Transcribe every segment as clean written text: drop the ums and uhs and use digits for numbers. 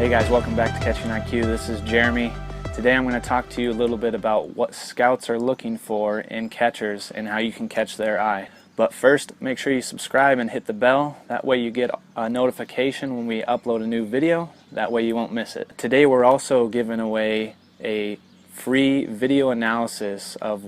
Hey guys, welcome back to Catching IQ. This is Jeremy. Today I'm going to talk to you a little bit about what scouts are looking for in catchers and how you can catch their eye. But first, make sure you subscribe and hit the bell. That way you get a notification when we upload a new video. That way you won't miss it. Today we're also giving away a free video analysis of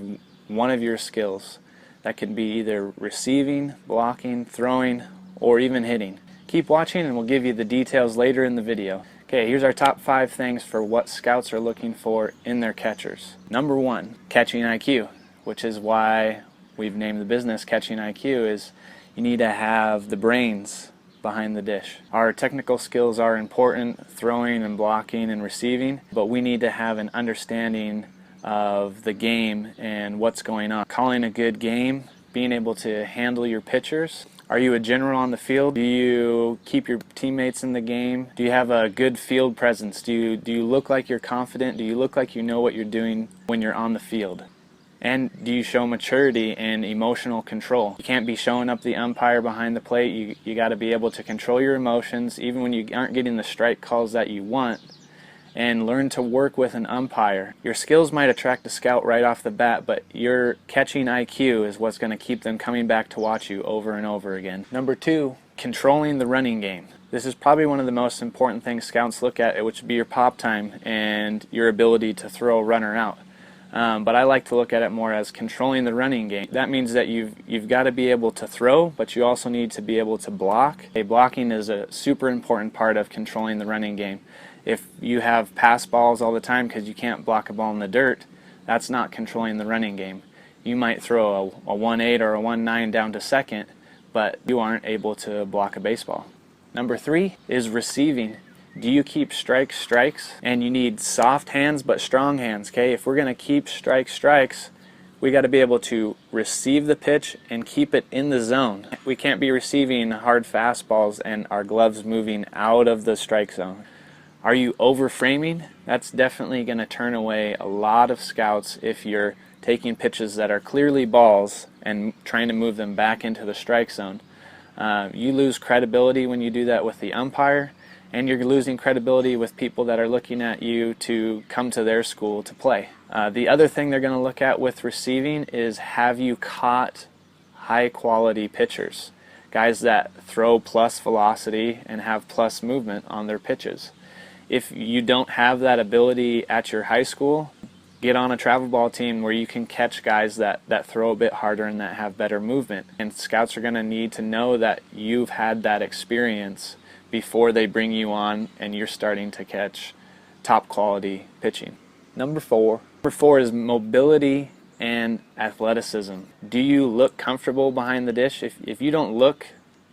one of your skills. That could be either receiving, blocking, throwing, or even hitting. Keep watching and we'll give you the details later in the video. Okay, here's our top 5 things for what scouts are looking for in their catchers. Number 1, catching IQ, which is why we've named the business Catching IQ, is you need to have the brains behind the dish. Our technical skills are important, throwing and blocking and receiving, but we need to have an understanding of the game and what's going on. Calling a good game, being able to handle your pitchers. Are you a general on the field? Do you keep your teammates in the game? Do you have a good field presence? Do you look like you're confident? Do you look like you know what you're doing when you're on the field? And do you show maturity and emotional control? You can't be showing up the umpire behind the plate. You got to be able to control your emotions even when you aren't getting the strike calls that you want, and learn to work with an umpire. Your skills might attract a scout right off the bat, but your catching IQ is what's going to keep them coming back to watch you over and over again. Number 2, controlling the running game. This is probably one of the most important things scouts look at, which would be your pop time and your ability to throw a runner out. But I like to look at it more as controlling the running game. That means that you've got to be able to throw, but you also need to be able to block. Blocking is a super important part of controlling the running game. If you have pass balls all the time because you can't block a ball in the dirt, that's not controlling the running game. You might throw a 1-8 or a 1-9 down to second, but you aren't able to block a baseball. Number 3 is receiving. Do you keep strikes? And you need soft hands but strong hands. Okay, if we're going to keep strikes, we got to be able to receive the pitch and keep it in the zone. We can't be receiving hard fastballs and our gloves moving out of the strike zone. Are you over-framing? That's definitely going to turn away a lot of scouts if you're taking pitches that are clearly balls and trying to move them back into the strike zone. You lose credibility when you do that with the umpire, and you're losing credibility with people that are looking at you to come to their school to play. The other thing they're going to look at with receiving is, have you caught high-quality pitchers? Guys that throw plus velocity and have plus movement on their pitches. If you don't have that ability at your high school, get on a travel ball team where you can catch guys that throw a bit harder and that have better movement. And scouts are going to need to know that you've had that experience before they bring you on and you're starting to catch top quality pitching. Number 4 is mobility and athleticism. Do you look comfortable behind the dish? If you don't look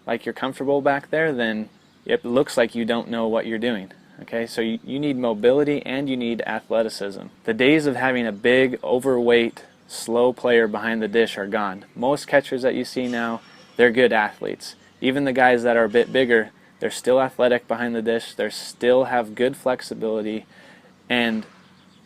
like you're comfortable back there, then it looks like you don't know what you're doing. Okay, so you need mobility and you need athleticism. The days of having a big, overweight, slow player behind the dish are gone. Most catchers that you see now, they're good athletes. Even the guys that are a bit bigger, they're still athletic behind the dish, they still have good flexibility, and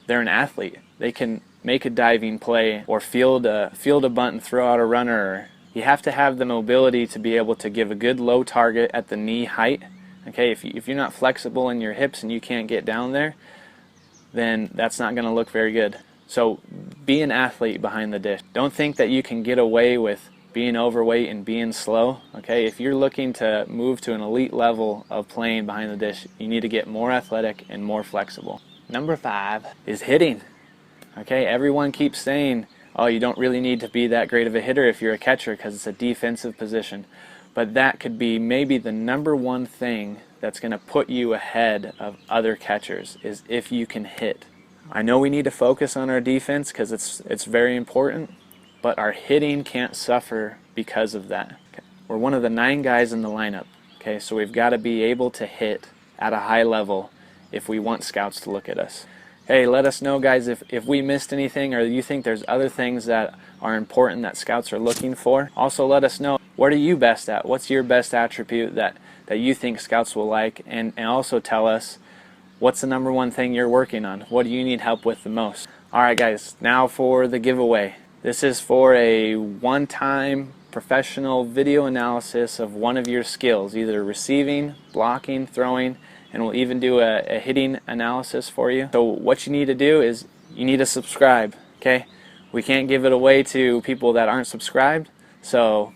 they're an athlete. They can make a diving play or field a bunt and throw out a runner. You have to have the mobility to be able to give a good low target at the knee height. Okay, if you're not flexible in your hips and you can't get down there, then that's not going to look very good. So be an athlete behind the dish. Don't think that you can get away with being overweight and being slow. Okay, if you're looking to move to an elite level of playing behind the dish, you need to get more athletic and more flexible. Number 5 is hitting. Okay, everyone keeps saying, oh, you don't really need to be that great of a hitter if you're a catcher because it's a defensive position. But that could be maybe the number 1 thing that's going to put you ahead of other catchers, is if you can hit. I know we need to focus on our defense because it's very important, but our hitting can't suffer because of that. Okay. We're one of the 9 guys in the lineup, okay, so we've got to be able to hit at a high level if we want scouts to look at us. Hey, let us know, guys, if we missed anything or you think there's other things that are important that scouts are looking for. Also, let us know, what are you best at? What's your best attribute that you think scouts will like? And also tell us, what's the number 1 thing you're working on? What do you need help with the most? Alright guys, now for the giveaway. This is for a one-time professional video analysis of one of your skills, either receiving, blocking, throwing, and we'll even do a hitting analysis for you. So what you need to do is you need to subscribe, okay? We can't give it away to people that aren't subscribed, so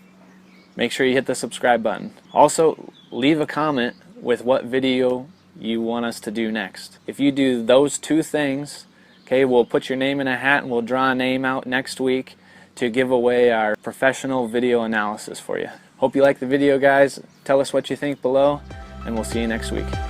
make sure you hit the subscribe button. Also, leave a comment with what video you want us to do next. If you do those two things, okay, we'll put your name in a hat and we'll draw a name out next week to give away our professional video analysis for you. Hope you like the video, guys. Tell us what you think below, and we'll see you next week.